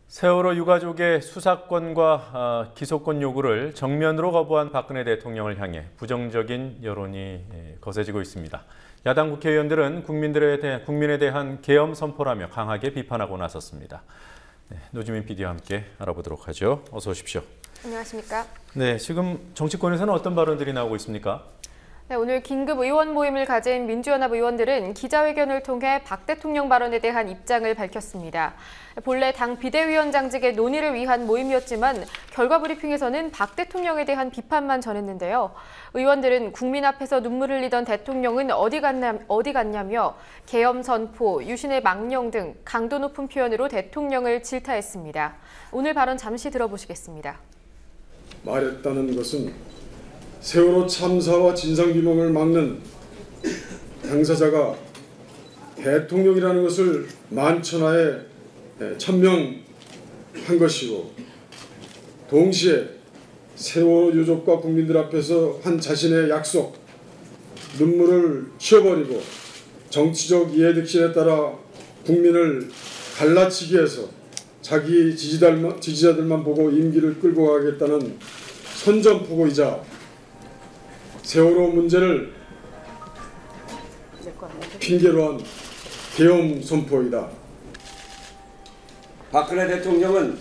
세월호 유가족의 수사권과 기소권 요구를 정면으로 거부한 박근혜 대통령을 향해 부정적인 여론이 거세지고 있습니다. 야당 국회의원들은 국민에 대한 계엄 선포라며 강하게 비판하고 나섰습니다. 노지민 PD와 함께 알아보도록 하죠. 어서 오십시오. 안녕하십니까? 네, 지금 정치권에서는 어떤 발언들이 나오고 있습니까? 네, 오늘 긴급 의원 모임을 가진 민주연합 의원들은 기자회견을 통해 박 대통령 발언에 대한 입장을 밝혔습니다. 본래 당 비대위원장직의 논의를 위한 모임이었지만 결과 브리핑에서는 박 대통령에 대한 비판만 전했는데요. 의원들은 국민 앞에서 눈물 흘리던 대통령은 어디 갔냐며 계엄 선포, 유신의 망령 등 강도 높은 표현으로 대통령을 질타했습니다. 오늘 발언 잠시 들어보시겠습니다. 말했다는 것은 세월호 참사와 진상규명을 막는 당사자가 대통령이라는 것을 만천하에 천명한 것이고, 동시에 세월호 유족과 국민들 앞에서 한 자신의 약속, 눈물을 치워버리고 정치적 이해득실에 따라 국민을 갈라치기 위해서 자기 지지자들만 보고 임기를 끌고 가겠다는 선전포고이자 세월호 문제를 핑계로 한 계엄 선포이다. 박근혜 대통령은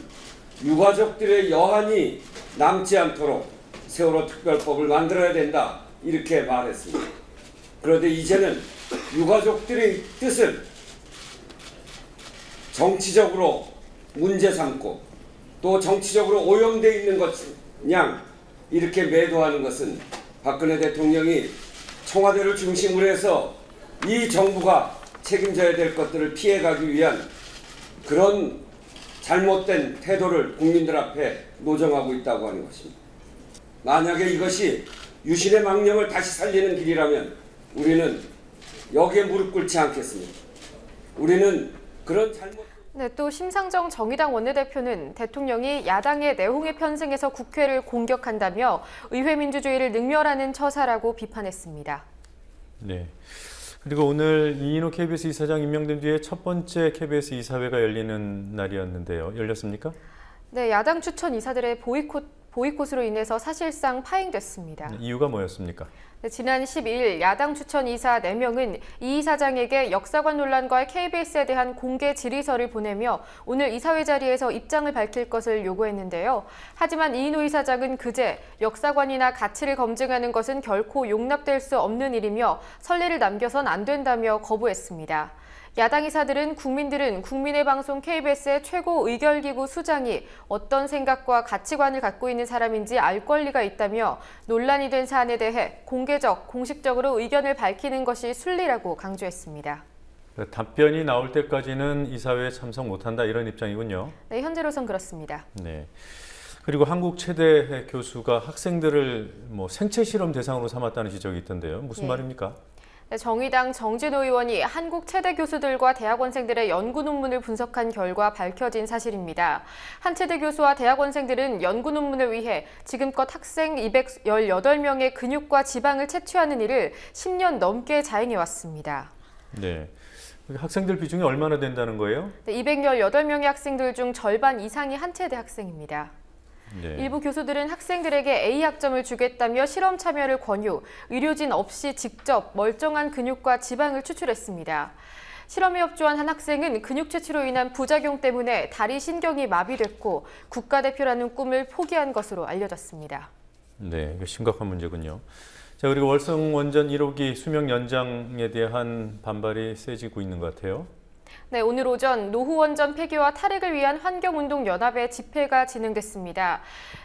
유가족들의 여한이 남지 않도록 세월호 특별법을 만들어야 된다, 이렇게 말했습니다. 그런데 이제는 유가족들의 뜻을 정치적으로 문제 삼고 또 정치적으로 오염되어 있는 것냥 이렇게 매도하는 것은 박근혜 대통령이 청와대를 중심으로 해서 이 정부가 책임져야 될 것들을 피해가기 위한 그런 잘못된 태도를 국민들 앞에 노정하고 있다고 하는 것입니다. 만약에 이것이 유신의 망령을 다시 살리는 길이라면 우리는 여기에 무릎 꿇지 않겠습니다. 우리는 그런 잘못... 네, 또 심상정 정의당 원내대표는 대통령이 야당의 내홍에 편승해서 국회를 공격한다며 의회 민주주의를 능멸하는 처사라고 비판했습니다. 네. 그리고 오늘 이인호 KBS 이사장 임명된 뒤에 첫 번째 KBS 이사회가 열리는 날이었는데요. 열렸습니까? 네, 야당 추천 이사들의 보이콧으로 인해서 사실상 파행됐습니다. 이유가 뭐였습니까? 네, 지난 12일 야당 추천 이사 4명은 이 이사장에게 역사관 논란과 KBS에 대한 공개 질의서를 보내며 오늘 이사회 자리에서 입장을 밝힐 것을 요구했는데요. 하지만 이인호 이사장은 그제 역사관이나 가치를 검증하는 것은 결코 용납될 수 없는 일이며 선례를 남겨선 안 된다며 거부했습니다. 야당 이사들은 국민의 방송 KBS의 최고 의결기구 수장이 어떤 생각과 가치관을 갖고 있는 사람인지 알 권리가 있다며 논란이 된 사안에 대해 공식적으로 의견을 밝히는 것이 순리라고 강조했습니다. 답변이 나올 때까지는 이사회에 참석 못한다, 이런 입장이군요. 네, 현재로선 그렇습니다. 네. 그리고 한국 최대 교수가 학생들을 생체 실험 대상으로 삼았다는 지적이 있던데요. 무슨 말입니까? 네, 정의당 정진호 의원이 한국 최대 교수들과 대학원생들의 연구 논문을 분석한 결과 밝혀진 사실입니다. 한 최대 교수와 대학원생들은 연구 논문을 위해 지금껏 학생 218명의 근육과 지방을 채취하는 일을 10년 넘게 자행해왔습니다. 네. 학생들 비중이 얼마나 된다는 거예요? 네, 218명의 학생들 중 절반 이상이 한 최대 학생입니다. 네. 일부 교수들은 학생들에게 A 학점을 주겠다며 실험 참여를 권유, 의료진 없이 직접 멀쩡한 근육과 지방을 추출했습니다. 실험에 협조한 한 학생은 근육 채취로 인한 부작용 때문에 다리 신경이 마비됐고 국가대표라는 꿈을 포기한 것으로 알려졌습니다. 네, 심각한 문제군요. 자, 그리고 월성원전 1호기 수명 연장에 대한 반발이 세지고 있는 것 같아요. 네, 오늘 오전 노후원전 폐기와 탈핵을 위한 환경운동연합의 집회가 진행됐습니다.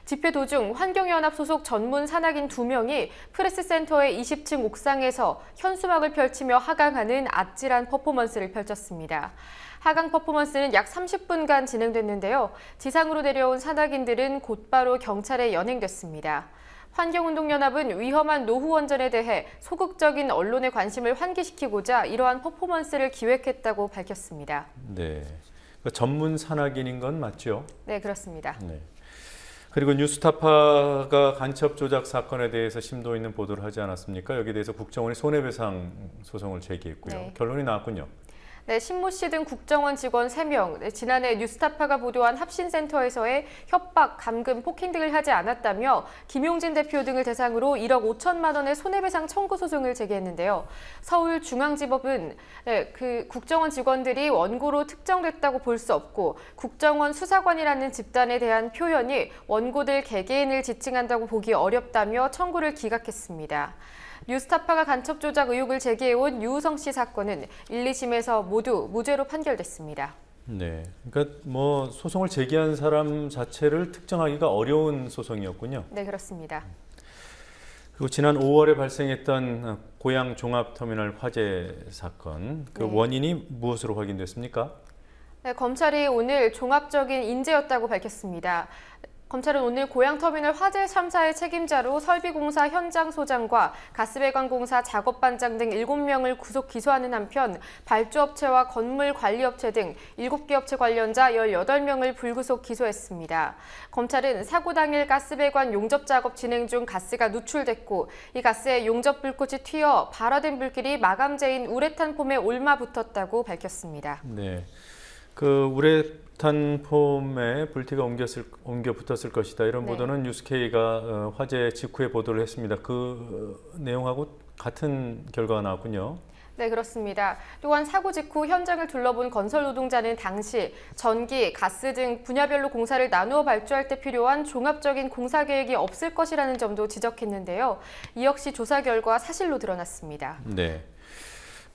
집회 도중 환경연합 소속 전문 산악인 2명이 프레스센터의 20층 옥상에서 현수막을 펼치며 하강하는 아찔한 퍼포먼스를 펼쳤습니다. 하강 퍼포먼스는 약 30분간 진행됐는데요. 지상으로 내려온 산악인들은 곧바로 경찰에 연행됐습니다. 환경운동연합은 위험한 노후원전에 대해 소극적인 언론의 관심을 환기시키고자 이러한 퍼포먼스를 기획했다고 밝혔습니다. 네, 전문 산악인인 건 맞죠? 네, 그렇습니다. 네. 그리고 뉴스타파가 간첩 조작 사건에 대해서 심도 있는 보도를 하지 않았습니까? 여기에 대해서 국정원이 손해배상 소송을 제기했고요. 네. 결론이 나왔군요. 네, 신모 씨 등 국정원 직원 3명, 지난해 뉴스타파가 보도한 합신센터에서의 협박, 감금, 폭행 등을 하지 않았다며 김용진 대표 등을 대상으로 1억 5천만 원의 손해배상 청구 소송을 제기했는데요. 서울중앙지법은 그 국정원 직원들이 원고로 특정됐다고 볼 수 없고 국정원 수사관이라는 집단에 대한 표현이 원고들 개개인을 지칭한다고 보기 어렵다며 청구를 기각했습니다. 뉴스타파가 간첩 조작 의혹을 제기해온 유우성 씨 사건은 1, 2심에서 모두 무죄로 판결됐습니다. 네, 그러니까 뭐 소송을 제기한 사람 자체를 특정하기가 어려운 소송이었군요. 네, 그렇습니다. 그리고 지난 5월에 발생했던 고양 종합터미널 화재 사건, 그 네. 원인이 무엇으로 확인됐습니까? 네, 검찰이 오늘 종합적인 인재였다고 밝혔습니다. 검찰은 오늘 고양터미널 화재 참사의 책임자로 설비공사 현장 소장과 가스배관공사 작업반장 등 7명을 구속 기소하는 한편 발주업체와 건물관리업체 등 7개 업체 관련자 18명을 불구속 기소했습니다. 검찰은 사고 당일 가스배관 용접 작업 진행 중 가스가 누출됐고 이 가스에 용접 불꽃이 튀어 발화된 불길이 마감재인 우레탄 폼에 옮아 붙었다고 밝혔습니다. 네, 그 우레탄 폼에 불티가 옮겨 붙었을 것이다. 이런 네. 보도는 뉴스K가 화재 직후에 보도를 했습니다. 그 내용하고 같은 결과가 나왔군요. 네, 그렇습니다. 또한 사고 직후 현장을 둘러본 건설 노동자는 당시 전기, 가스 등 분야별로 공사를 나누어 발주할 때 필요한 종합적인 공사 계획이 없을 것이라는 점도 지적했는데요. 이 역시 조사 결과 사실로 드러났습니다. 네,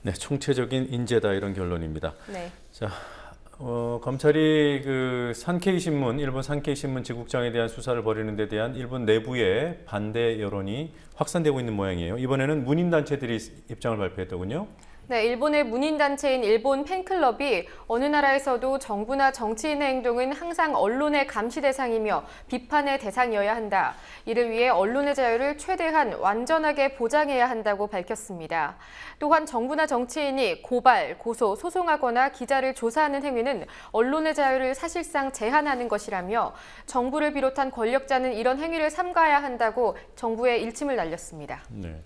네, 총체적인 인재다 이런 결론입니다. 네. 자, 검찰이 그 산케이 신문, 일본 산케이 신문 지국장에 대한 수사를 벌이는 데 대한 일본 내부의 반대 여론이 확산되고 있는 모양이에요. 이번에는 문인 단체들이 입장을 발표했더군요. 네, 일본의 문인단체인 일본 팬클럽이 어느 나라에서도 정부나 정치인의 행동은 항상 언론의 감시 대상이며 비판의 대상이어야 한다. 이를 위해 언론의 자유를 최대한 완전하게 보장해야 한다고 밝혔습니다. 또한 정부나 정치인이 고발, 고소, 소송하거나 기자를 조사하는 행위는 언론의 자유를 사실상 제한하는 것이라며 정부를 비롯한 권력자는 이런 행위를 삼가야 한다고 정부에 일침을 날렸습니다. 네.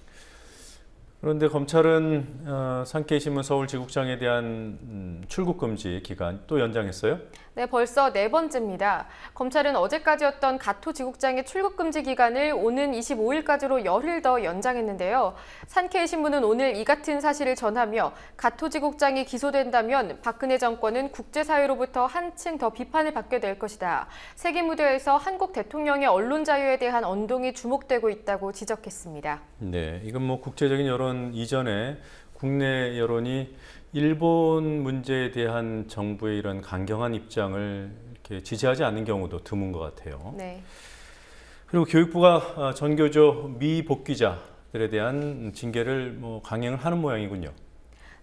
그런데 검찰은 산케이 신문 서울지국장에 대한 출국 금지 기간 또 연장했어요? 네, 벌써 4번째입니다. 검찰은 어제까지였던 가토 지국장의 출국 금지 기간을 오는 25일까지로 열흘 더 연장했는데요. 산케이 신문은 오늘 이 같은 사실을 전하며 가토 지국장이 기소된다면 박근혜 정권은 국제사회로부터 한층 더 비판을 받게 될 것이다. 세계 무대에서 한국 대통령의 언론 자유에 대한 언동이 주목되고 있다고 지적했습니다. 네, 이건 뭐 국제적인 여론 이전에 국내 여론이 일본 문제에 대한 정부의 이런 강경한 입장을 이렇게 지지하지 않는 경우도 드문 것 같아요. 네. 그리고 교육부가 전교조 미복귀자들에 대한 징계를 뭐 강행을 하는 모양이군요.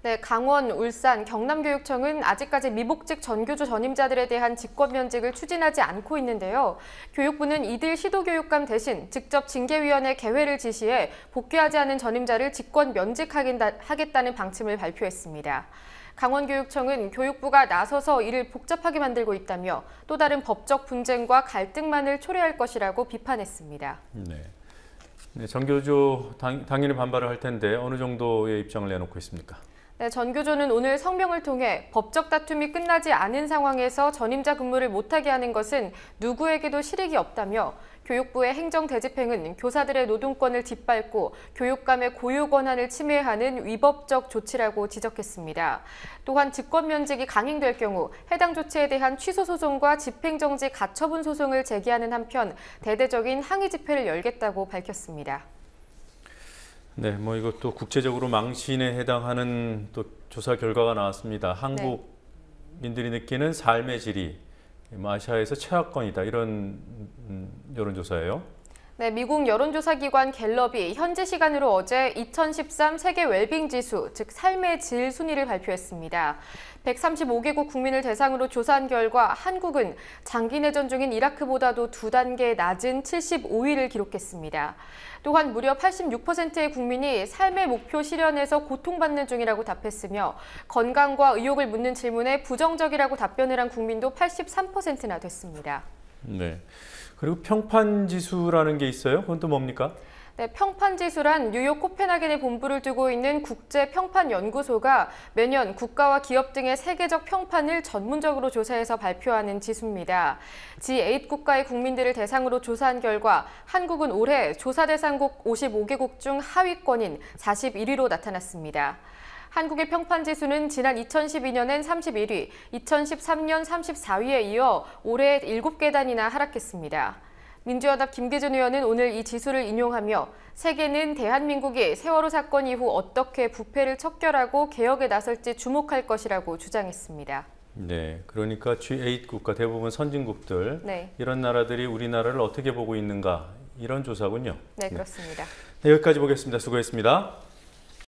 네, 강원, 울산, 경남교육청은 아직까지 미복직 전교조 전임자들에 대한 직권면직을 추진하지 않고 있는데요. 교육부는 이들 시도교육감 대신 직접 징계위원회 개회를 지시해 복귀하지 않은 전임자를 직권면직하겠다는 방침을 발표했습니다. 강원교육청은 교육부가 나서서 이를 복잡하게 만들고 있다며 또 다른 법적 분쟁과 갈등만을 초래할 것이라고 비판했습니다. 네. 네, 전교조 당연히 반발을 할 텐데 어느 정도의 입장을 내놓고 있습니까? 네, 전교조는 오늘 성명을 통해 법적 다툼이 끝나지 않은 상황에서 전임자 근무를 못하게 하는 것은 누구에게도 실익이 없다며 교육부의 행정대집행은 교사들의 노동권을 뒷밟고 교육감의 고유 권한을 침해하는 위법적 조치라고 지적했습니다. 또한 직권면직이 강행될 경우 해당 조치에 대한 취소 소송과 집행정지 가처분 소송을 제기하는 한편 대대적인 항의 집회를 열겠다고 밝혔습니다. 네, 뭐 이것도 국제적으로 망신에 해당하는 또 조사 결과가 나왔습니다. 한국인들이 느끼는 삶의 질이 아시아에서 최하권이다 이런 여론조사예요. 네, 미국 여론조사기관 갤럽이 현지 시간으로 어제 2013 세계 웰빙 지수, 즉 삶의 질 순위를 발표했습니다. 135개국 국민을 대상으로 조사한 결과 한국은 장기 내전 중인 이라크보다도 2단계 낮은 75위를 기록했습니다. 또한 무려 86%의 국민이 삶의 목표 실현에서 고통받는 중이라고 답했으며 건강과 의욕을 묻는 질문에 부정적이라고 답변을 한 국민도 83%나 됐습니다. 네. 그리고 평판지수라는 게 있어요? 그건 또 뭡니까? 네, 평판지수란 뉴욕 코펜하겐에 본부를 두고 있는 국제평판연구소가 매년 국가와 기업 등의 세계적 평판을 전문적으로 조사해서 발표하는 지수입니다. G8 국가의 국민들을 대상으로 조사한 결과 한국은 올해 조사 대상국 55개국 중 하위권인 41위로 나타났습니다. 한국의 평판지수는 지난 2012년엔 31위, 2013년 34위에 이어 올해 7계단이나 하락했습니다. 민주연합 김기준 의원은 오늘 이 지수를 인용하며 세계는 대한민국이 세월호 사건 이후 어떻게 부패를 척결하고 개혁에 나설지 주목할 것이라고 주장했습니다. 네, 그러니까 G8 국가 대부분 선진국들 네. 이런 나라들이 우리나라를 어떻게 보고 있는가 이런 조사군요. 네, 그렇습니다. 네, 여기까지 보겠습니다. 수고했습니다.